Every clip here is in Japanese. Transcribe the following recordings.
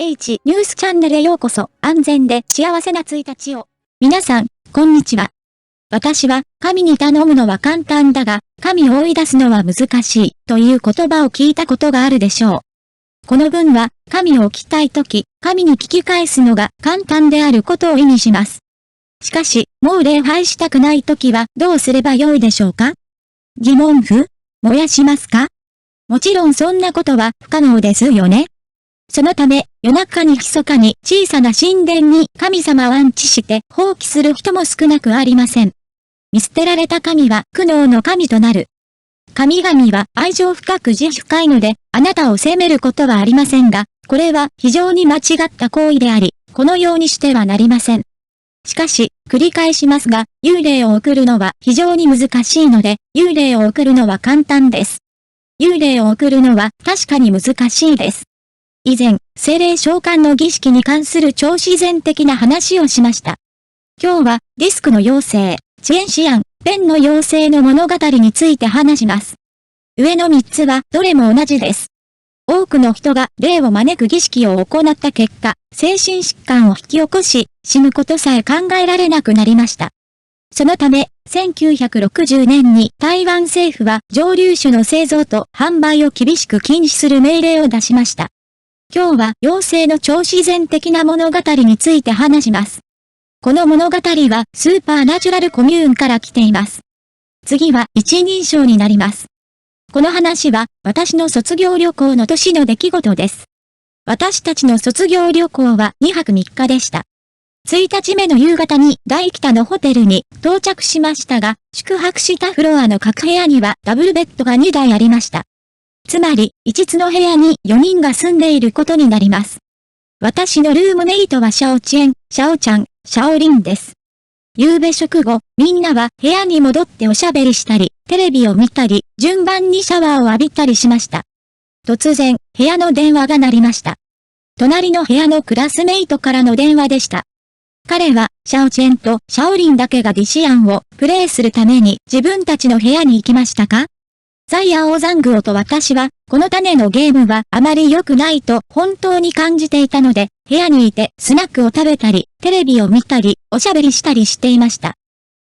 H ニュースチャンネルへようこそ。安全で幸せな1日を。皆さん、こんにちは。私は、神に頼むのは簡単だが、神を追い出すのは難しい、という言葉を聞いたことがあるでしょう。この文は、神を置きたいとき、神に聞き返すのが簡単であることを意味します。しかし、もう礼拝したくないときはどうすればよいでしょうか？疑問符？燃やしますか？もちろんそんなことは不可能ですよね。そのため、夜中に密かに小さな神殿に神様を安置して放棄する人も少なくありません。見捨てられた神は苦悩の神となる。神々は愛情深く慈悲深いので、あなたを責めることはありませんが、これは非常に間違った行為であり、このようにしてはなりません。しかし、繰り返しますが、幽霊を送るのは非常に難しいので、幽霊を送るのは簡単です。幽霊を送るのは確かに難しいです。以前、聖霊召喚の儀式に関する超自然的な話をしました。今日は、ディスクの妖精、チエンシアン、ペンの妖精の物語について話します。上の3つはどれも同じです。多くの人が霊を招く儀式を行った結果、精神疾患を引き起こし、死ぬことさえ考えられなくなりました。そのため、1960年に台湾政府は蒸留酒の製造と販売を厳しく禁止する命令を出しました。今日は妖精の超自然的な物語について話します。この物語はスーパーナチュラルコミューンから来ています。次は一人称になります。この話は私の卒業旅行の年の出来事です。私たちの卒業旅行は2泊3日でした。1日目の夕方に大北のホテルに到着しましたが、宿泊したフロアの各部屋にはダブルベッドが2台ありました。つまり、5つの部屋に4人が住んでいることになります。私のルームメイトはシャオチェン、シャオちゃん、シャオリンです。夕べ食後、みんなは部屋に戻っておしゃべりしたり、テレビを見たり、順番にシャワーを浴びたりしました。突然、部屋の電話が鳴りました。隣の部屋のクラスメイトからの電話でした。彼は、シャオチェンとシャオリンだけがディシアンをプレイするために自分たちの部屋に行きましたか？ザイアオザングオと私は、この種のゲームはあまり良くないと本当に感じていたので、部屋にいてスナックを食べたり、テレビを見たり、おしゃべりしたりしていました。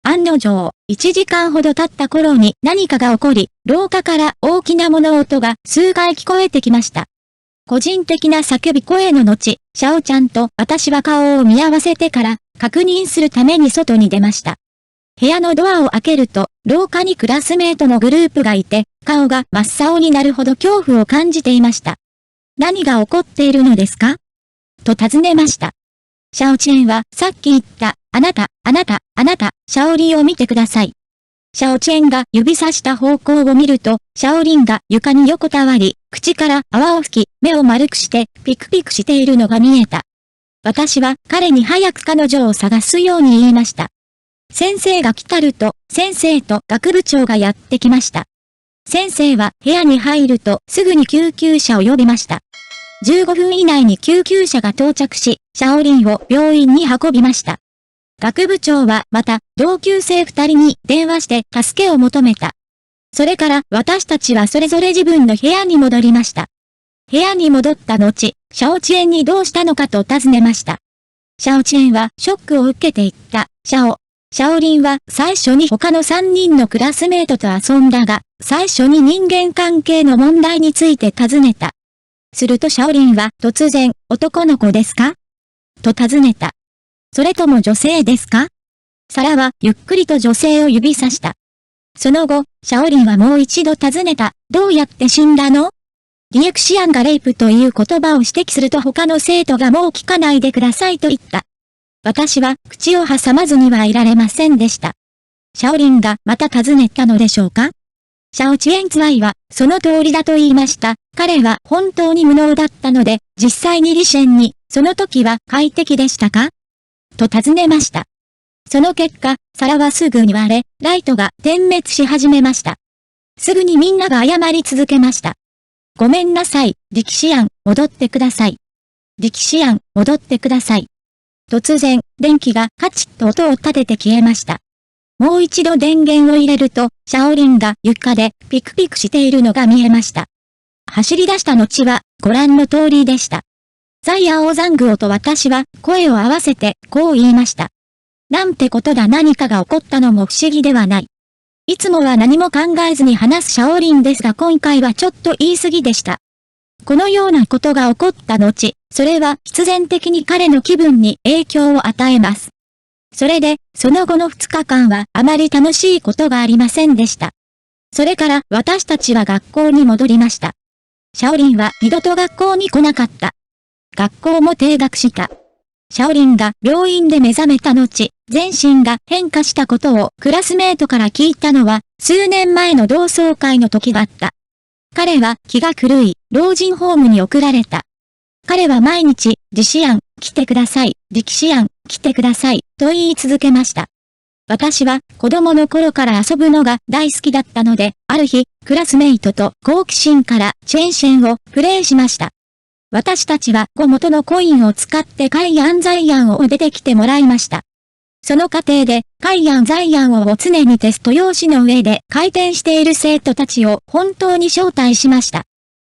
案の定、1時間ほど経った頃に何かが起こり、廊下から大きな物音が数回聞こえてきました。個人的な叫び声の後、シャオちゃんと私は顔を見合わせてから確認するために外に出ました。部屋のドアを開けると、廊下にクラスメートのグループがいて、顔が真っ青になるほど恐怖を感じていました。何が起こっているのですか？と尋ねました。シャオチェンはさっき言った、あなた、シャオリンを見てください。シャオチェンが指さした方向を見ると、シャオリンが床に横たわり、口から泡を吹き、目を丸くしてピクピクしているのが見えた。私は彼に早く彼女を探すように言いました。先生が来たると、先生と学部長がやってきました。先生は部屋に入るとすぐに救急車を呼びました。15分以内に救急車が到着し、シャオリンを病院に運びました。学部長はまた同級生2人に電話して助けを求めた。それから私たちはそれぞれ自分の部屋に戻りました。部屋に戻った後、シャオチェンにどうしたのかと尋ねました。シャオチェンはショックを受けていった。シャオリンは最初に他の3人のクラスメートと遊んだが、最初に人間関係の問題について尋ねた。するとシャオリンは突然、男の子ですか？と尋ねた。それとも女性ですか？サラはゆっくりと女性を指さした。その後、シャオリンはもう一度尋ねた。どうやって死んだの？リエクシアンがレイプという言葉を指摘すると他の生徒がもう聞かないでくださいと言った。私は口を挟まずにはいられませんでした。シャオリンがまた尋ねたのでしょうか？シャオチエンツワイはその通りだと言いました。彼は本当に無能だったので、実際にリシェンに、その時は快適でしたか？と尋ねました。その結果、サラはすぐに割れ、ライトが点滅し始めました。すぐにみんなが謝り続けました。ごめんなさい、リキシアン、戻ってください。リキシアン、戻ってください。突然、電気がカチッと音を立てて消えました。もう一度電源を入れると、シャオリンが床でピクピクしているのが見えました。走り出した後は、ご覧の通りでした。ザイヤオザングオと私は声を合わせてこう言いました。なんてことだ、何かが起こったのも不思議ではない。いつもは何も考えずに話すシャオリンですが今回はちょっと言い過ぎでした。このようなことが起こった後、それは必然的に彼の気分に影響を与えます。それで、その後の2日間はあまり楽しいことがありませんでした。それから私たちは学校に戻りました。シャオリンは二度と学校に来なかった。学校も停学した。シャオリンが病院で目覚めた後、全身が変化したことをクラスメートから聞いたのは数年前の同窓会の時だった。彼は気が狂い、老人ホームに送られた。彼は毎日、ジシアン、来てください、ジキシアン、来てください、と言い続けました。私は子供の頃から遊ぶのが大好きだったので、ある日、クラスメイトと好奇心からチェンシェンをプレイしました。私たちは5元のコインを使ってカイアンザイアンを出てきてもらいました。その過程で、カイアンザイアンを常にテスト用紙の上で回転している生徒たちを本当に招待しました。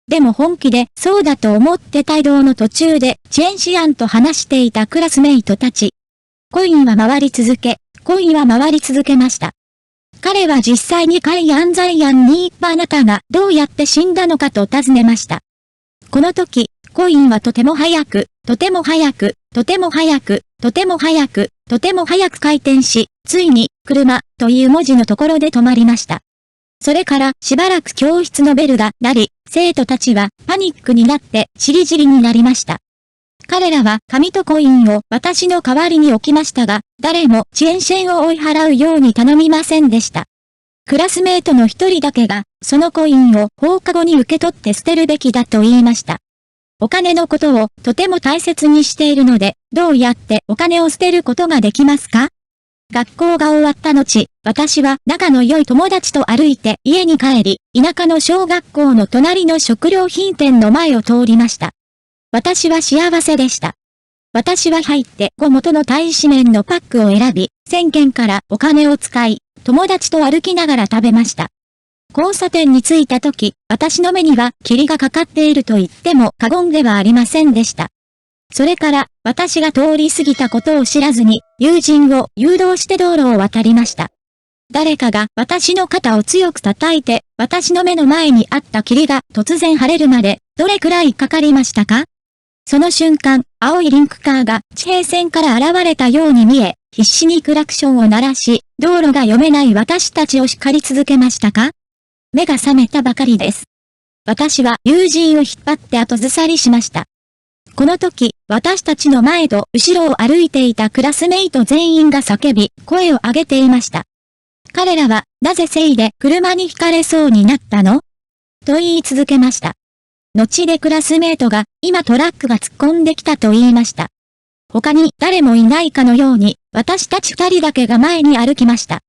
でも本気でそうだと思って帯同の途中でチェンシアンと話していたクラスメイトたち。コインは回り続け、コインは回り続けました。彼は実際にカイアンザイアンにあなたがどうやって死んだのかと尋ねました。この時、コインはとても早く、とても早く、とても早く、とても早く、とても早く回転し、ついに、車、という文字のところで止まりました。それからしばらく教室のベルが鳴り、生徒たちはパニックになってチリチリになりました。彼らは紙とコインを私の代わりに置きましたが、誰も遅延シェンを追い払うように頼みませんでした。クラスメートの一人だけが、そのコインを放課後に受け取って捨てるべきだと言いました。お金のことをとても大切にしているので、どうやってお金を捨てることができますか？学校が終わった後、私は仲の良い友達と歩いて家に帰り、田舎の小学校の隣の食料品店の前を通りました。私は幸せでした。私は入って5元の大使麺のパックを選び、1000件からお金を使い、友達と歩きながら食べました。交差点に着いた時、私の目には霧がかかっていると言っても過言ではありませんでした。それから、私が通り過ぎたことを知らずに、友人を誘導して道路を渡りました。誰かが私の肩を強く叩いて、私の目の前にあった霧が突然晴れるまで、どれくらいかかりましたか？その瞬間、青いリンクカーが地平線から現れたように見え、必死にクラクションを鳴らし、道路が読めない私たちを叱り続けましたか？目が覚めたばかりです。私は友人を引っ張って後ずさりしました。この時、私たちの前と後ろを歩いていたクラスメイト全員が叫び、声を上げていました。彼らは、なぜせいで車にひかれそうになったの？と言い続けました。後でクラスメイトが、今トラックが突っ込んできたと言いました。他に誰もいないかのように、私たち2人だけが前に歩きました。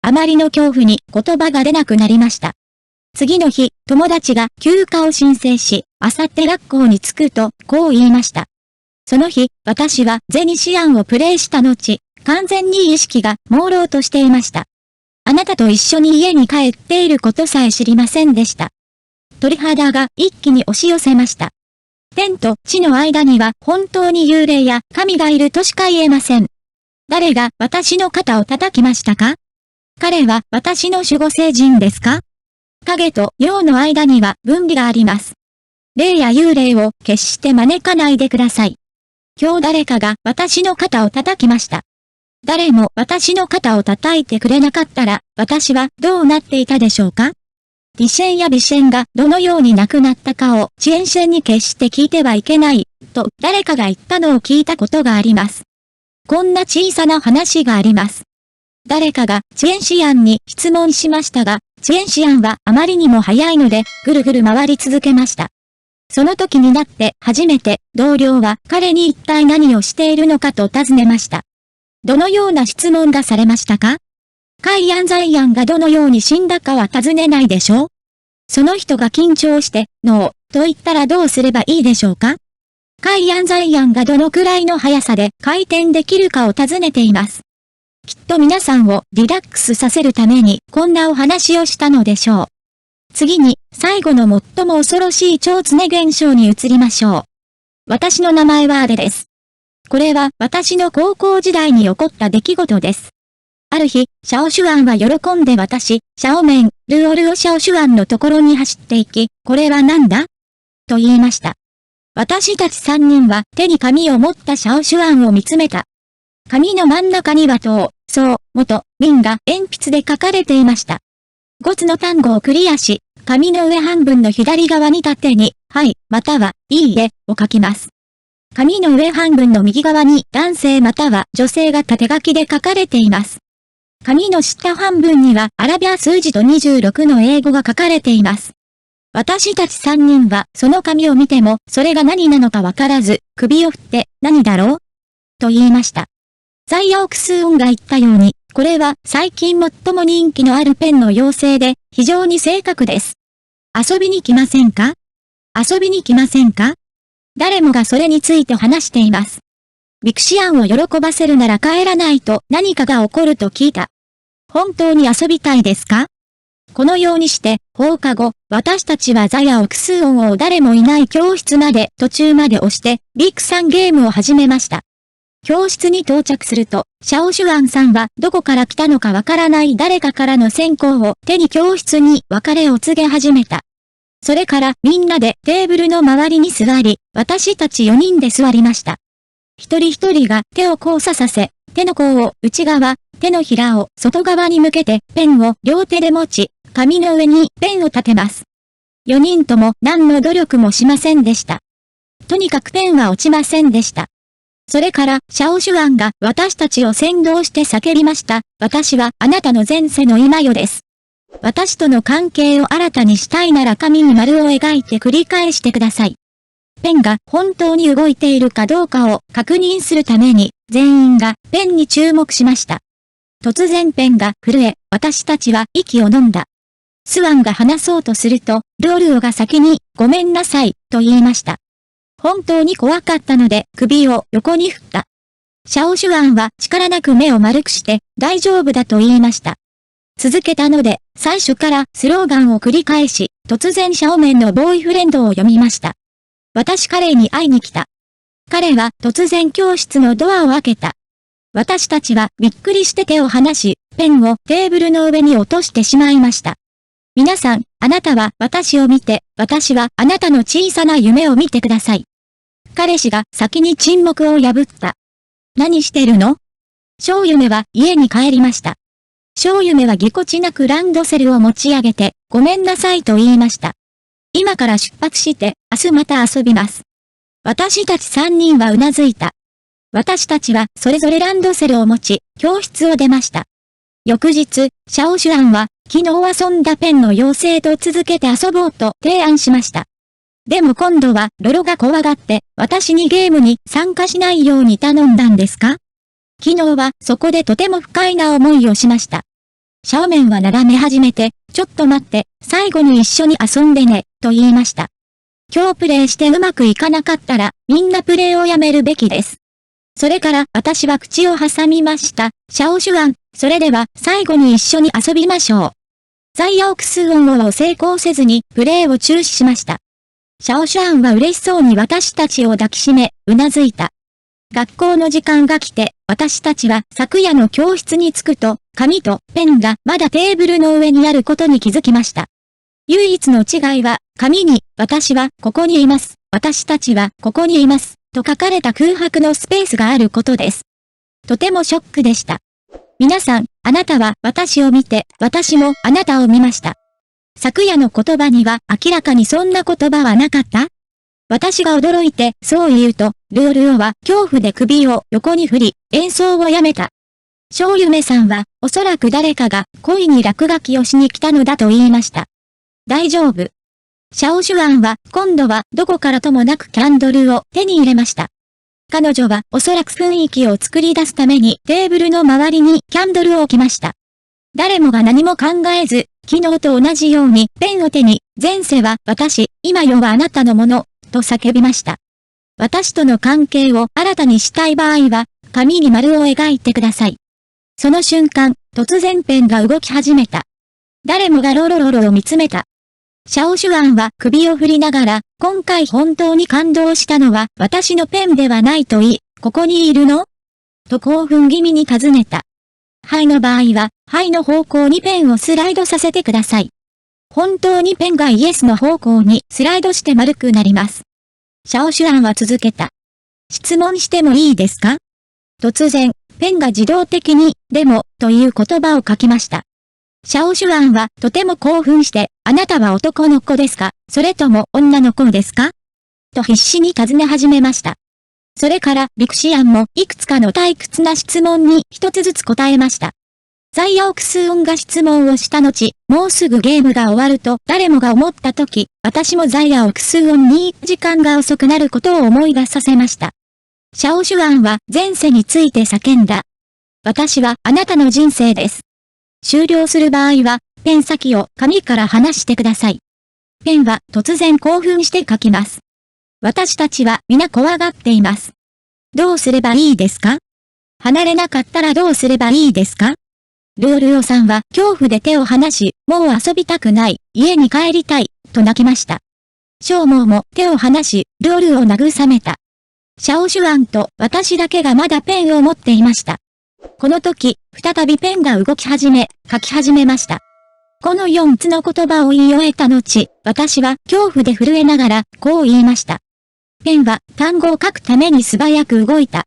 あまりの恐怖に言葉が出なくなりました。次の日、友達が休暇を申請し、あさって学校に着くと、こう言いました。その日、私はゼニシアンをプレイした後、完全に意識が朦朧としていました。あなたと一緒に家に帰っていることさえ知りませんでした。鳥肌が一気に押し寄せました。天と地の間には本当に幽霊や神がいるとしか言えません。誰が私の肩を叩きましたか？彼は私の守護聖人ですか？影と陽の間には分離があります。霊や幽霊を決して招かないでください。今日誰かが私の肩を叩きました。誰も私の肩を叩いてくれなかったら、私はどうなっていたでしょうか？ディシェンやビシェンがどのように亡くなったかをチェンシェンに決して聞いてはいけない、と誰かが言ったのを聞いたことがあります。こんな小さな話があります。誰かがチェンシアンに質問しましたが、チェンシアンはあまりにも早いので、ぐるぐる回り続けました。その時になって初めて同僚は彼に一体何をしているのかと尋ねました。どのような質問がされましたか？カイアンザイアンがどのように死んだかは尋ねないでしょう？その人が緊張して、ノー、と言ったらどうすればいいでしょうか？カイアンザイアンがどのくらいの速さで回転できるかを尋ねています。きっと皆さんをリラックスさせるためにこんなお話をしたのでしょう。次に、最後の最も恐ろしい超常現象に移りましょう。私の名前はアデです。これは私の高校時代に起こった出来事です。ある日、シャオシュアンは喜んでシャオメン、ルオルオシャオシュアンのところに走っていき、これは何だと言いました。私たち3人は手に紙を持ったシャオシュアンを見つめた。紙の真ん中には民が鉛筆で書かれていました。5つの単語をクリアし、紙の上半分の左側に縦に、はい、または、いいえ、を書きます。紙の上半分の右側に男性または女性が縦書きで書かれています。紙の下半分にはアラビア数字と26の英語が書かれています。私たち3人はその紙を見てもそれが何なのかわからず、首を振って何だろうと言いました。ザイアオクスーンが言ったように、これは最近最も人気のあるペンの妖精で非常に正確です。遊びに来ませんか？遊びに来ませんか？誰もがそれについて話しています。ビクシアンを喜ばせるなら帰らないと何かが起こると聞いた。本当に遊びたいですか？このようにして、放課後、私たちはザヤオクスーンを誰もいない教室まで途中まで押して、ビクさんゲームを始めました。教室に到着すると、シャオシュアンさんはどこから来たのかわからない誰かからの線香を手に教室に別れを告げ始めた。それからみんなでテーブルの周りに座り、私たち4人で座りました。一人一人が手を交差させ、手の甲を内側、手のひらを外側に向けてペンを両手で持ち、紙の上にペンを立てます。4人とも何の努力もしませんでした。とにかくペンは落ちませんでした。それから、シャオシュアンが私たちを先導して叫びました。私はあなたの前世の今よです。私との関係を新たにしたいなら紙に丸を描いて繰り返してください。ペンが本当に動いているかどうかを確認するために、全員がペンに注目しました。突然ペンが震え、私たちは息を飲んだ。スワンが話そうとすると、ルオルオが先に、ごめんなさい、と言いました。本当に怖かったので首を横に振った。シャオシュアンは力なく目を丸くして大丈夫だと言いました。続けたので最初からスローガンを繰り返し突然シャオメンのボーイフレンドを読みました。私彼に会いに来た。彼は突然教室のドアを開けた。私たちはびっくりして手を離しペンをテーブルの上に落としてしまいました。皆さん、あなたは私を見て、私はあなたの小さな夢を見てください。彼氏が先に沈黙を破った。何してるの？小夢は家に帰りました。小夢はぎこちなくランドセルを持ち上げて、ごめんなさいと言いました。今から出発して、明日また遊びます。私たち3人はうなずいた。私たちはそれぞれランドセルを持ち、教室を出ました。翌日、シャオシュアンは、昨日遊んだペンの妖精と続けて遊ぼうと提案しました。でも今度はロロが怖がって私にゲームに参加しないように頼んだんですか？昨日はそこでとても不快な思いをしました。シャオメンは眺め始めて、ちょっと待って、最後に一緒に遊んでね、と言いました。今日プレイしてうまくいかなかったらみんなプレイをやめるべきです。それから私は口を挟みました。シャオシュアン、それでは最後に一緒に遊びましょう。ザイアオクスーンを成功せずにプレイを中止しました。シャオシュアンは嬉しそうに私たちを抱きしめ、うなずいた。学校の時間が来て、私たちは昨夜の教室に着くと、紙とペンがまだテーブルの上にあることに気づきました。唯一の違いは、紙に、私はここにいます。私たちはここにいます。と書かれた空白のスペースがあることです。とてもショックでした。皆さん、あなたは私を見て、私もあなたを見ました。昨夜の言葉には明らかにそんな言葉はなかった？私が驚いてそう言うと、ルオルオは恐怖で首を横に振り、演奏をやめた。小夢さんは、おそらく誰かが恋に落書きをしに来たのだと言いました。大丈夫。シャオシュアンは今度はどこからともなくキャンドルを手に入れました。彼女はおそらく雰囲気を作り出すためにテーブルの周りにキャンドルを置きました。誰もが何も考えず、昨日と同じようにペンを手に、前世は私、今世はあなたのもの、と叫びました。私との関係を新たにしたい場合は、紙に丸を描いてください。その瞬間、突然ペンが動き始めた。誰もがロロロロを見つめた。シャオシュアンは首を振りながら、今回本当に感動したのは私のペンではないと言い、ここにいるのと興奮気味に尋ねた。はいの場合は、はいの方向にペンをスライドさせてください。本当にペンがイエスの方向にスライドして丸くなります。シャオシュアンは続けた。質問してもいいですか？突然、ペンが自動的に、でも、という言葉を書きました。シャオシュアンはとても興奮して、あなたは男の子ですか？それとも女の子ですか？と必死に尋ね始めました。それから、リクシアンもいくつかの退屈な質問に一つずつ答えました。ザイアオクスーンが質問をした後、もうすぐゲームが終わると誰もが思った時、私もザイアオクスーンに時間が遅くなることを思い出させました。シャオシュアンは前世について叫んだ。私はあなたの人生です。終了する場合は、ペン先を紙から離してください。ペンは突然興奮して書きます。私たちは皆怖がっています。どうすればいいですか？離れなかったらどうすればいいですか？ルオルオさんは恐怖で手を離し、もう遊びたくない、家に帰りたい、と泣きました。ショウモウも手を離し、ルオルを慰めた。シャオシュアンと私だけがまだペンを持っていました。この時、再びペンが動き始め、書き始めました。この4つの言葉を言い終えた後、私は恐怖で震えながら、こう言いました。ペンは単語を書くために素早く動いた。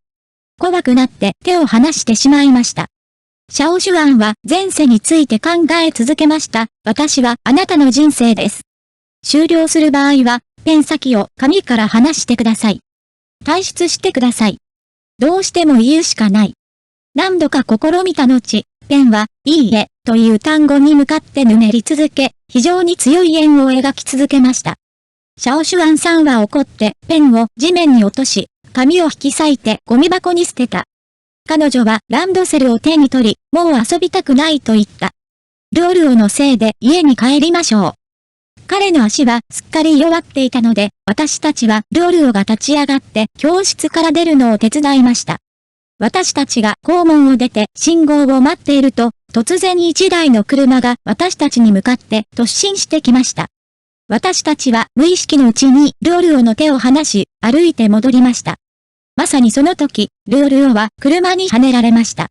怖くなって手を離してしまいました。シャオシュアンは前世について考え続けました。私はあなたの人生です。終了する場合は、ペン先を紙から離してください。退出してください。どうしても言うしかない。何度か試みた後、ペンは、いいえ、という単語に向かってぬめり続け、非常に強い円を描き続けました。シャオシュアンさんは怒って、ペンを地面に落とし、紙を引き裂いてゴミ箱に捨てた。彼女はランドセルを手に取り、もう遊びたくないと言った。ルオルオのせいで家に帰りましょう。彼の足はすっかり弱っていたので、私たちはルオルオが立ち上がって教室から出るのを手伝いました。私たちが校門を出て信号を待っていると、突然一台の車が私たちに向かって突進してきました。私たちは無意識のうちにルオルオの手を離し、歩いて戻りました。まさにその時、ルオルオは車にはねられました。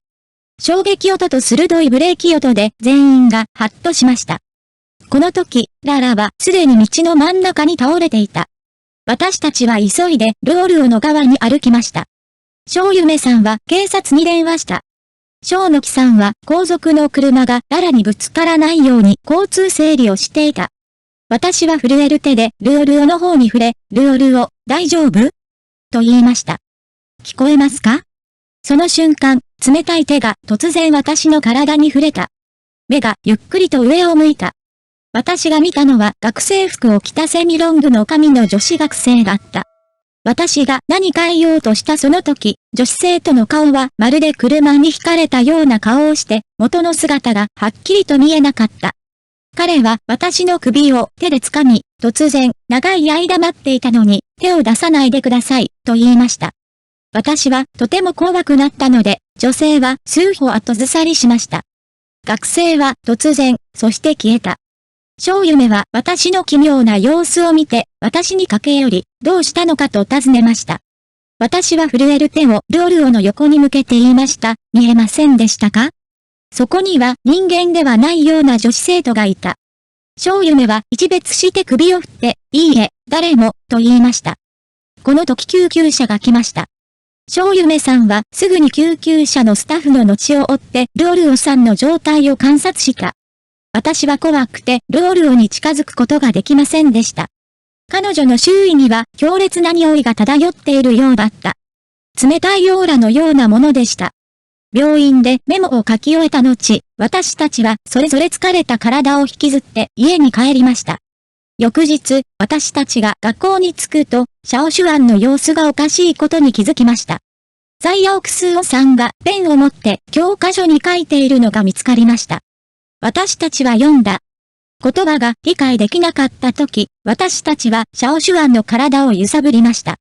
衝撃音と鋭いブレーキ音で全員がハッとしました。この時、ララはすでに道の真ん中に倒れていた。私たちは急いでルオルオの側に歩きました。ショウユメさんは警察に電話した。ショウノキさんは後続の車がララにぶつからないように交通整理をしていた。私は震える手でルオルオの方に触れ、ルオルオ、大丈夫？と言いました。聞こえますか？その瞬間、冷たい手が突然私の体に触れた。目がゆっくりと上を向いた。私が見たのは学生服を着たセミロングの髪の女子学生だった。私が何か言おうとしたその時、女子生徒の顔はまるで車に惹かれたような顔をして、元の姿がはっきりと見えなかった。彼は私の首を手で掴み、突然、長い間待っていたのに、手を出さないでください、と言いました。私はとても怖くなったので、女性は数歩後ずさりしました。学生は突然、そして消えた。ショウユメは私の奇妙な様子を見て、私に駆け寄り、どうしたのかと尋ねました。私は震える手をルオルオの横に向けて言いました。見えませんでしたか？そこには人間ではないような女子生徒がいた。ショウユメは一別して首を振って、いいえ、誰も、と言いました。この時救急車が来ました。ショウユメさんはすぐに救急車のスタッフの後を追ってルオルオさんの状態を観察した。私は怖くてルオルオに近づくことができませんでした。彼女の周囲には強烈な匂いが漂っているようだった。冷たいオーラのようなものでした。病院でメモを書き終えた後、私たちはそれぞれ疲れた体を引きずって家に帰りました。翌日、私たちが学校に着くと、シャオシュアンの様子がおかしいことに気づきました。ザイアオクスーオさんがペンを持って教科書に書いているのが見つかりました。私たちは読んだ。言葉が理解できなかった時、私たちはシャオシュアンの体を揺さぶりました。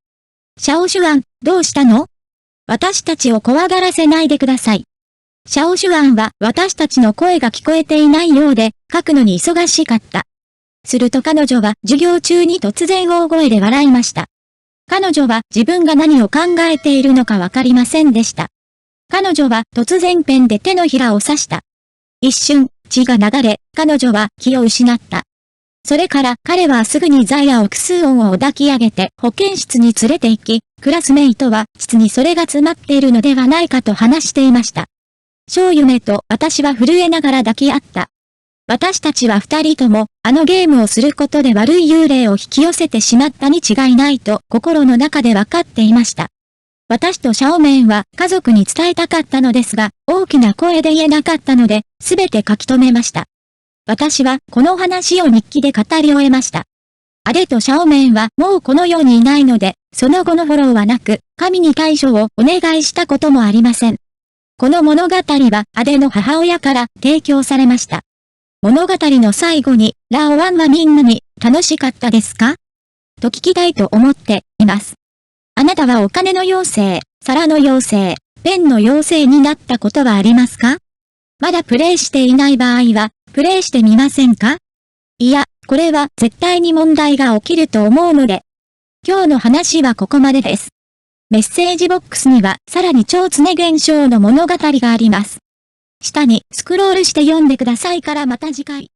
シャオシュアン、どうしたの？私たちを怖がらせないでください。シャオシュアンは私たちの声が聞こえていないようで、書くのに忙しかった。すると彼女は授業中に突然大声で笑いました。彼女は自分が何を考えているのかわかりませんでした。彼女は突然ペンで手のひらを刺した。一瞬、血が流れ、彼女は気を失った。それから彼はすぐにザヤをクスーンを抱き上げて保健室に連れて行き、クラスメイトは膣にそれが詰まっているのではないかと話していました。小夢と私は震えながら抱き合った。私たちは二人とも、あのゲームをすることで悪い幽霊を引き寄せてしまったに違いないと心の中で分かっていました。私とシャオメンは家族に伝えたかったのですが、大きな声で言えなかったので、すべて書き留めました。私はこの話を日記で語り終えました。アデとシャオメンはもうこの世にいないので、その後のフォローはなく、神に対処をお願いしたこともありません。この物語はアデの母親から提供されました。物語の最後に、ラオワンはみんなに楽しかったですかと聞きたいと思っています。あなたはお金の妖精、皿の妖精、ペンの妖精になったことはありますか？まだプレイしていない場合は、プレイしてみませんか？いや、これは絶対に問題が起きると思うので。今日の話はここまでです。メッセージボックスにはさらに超常現象の物語があります。下にスクロールして読んでくださいからまた次回。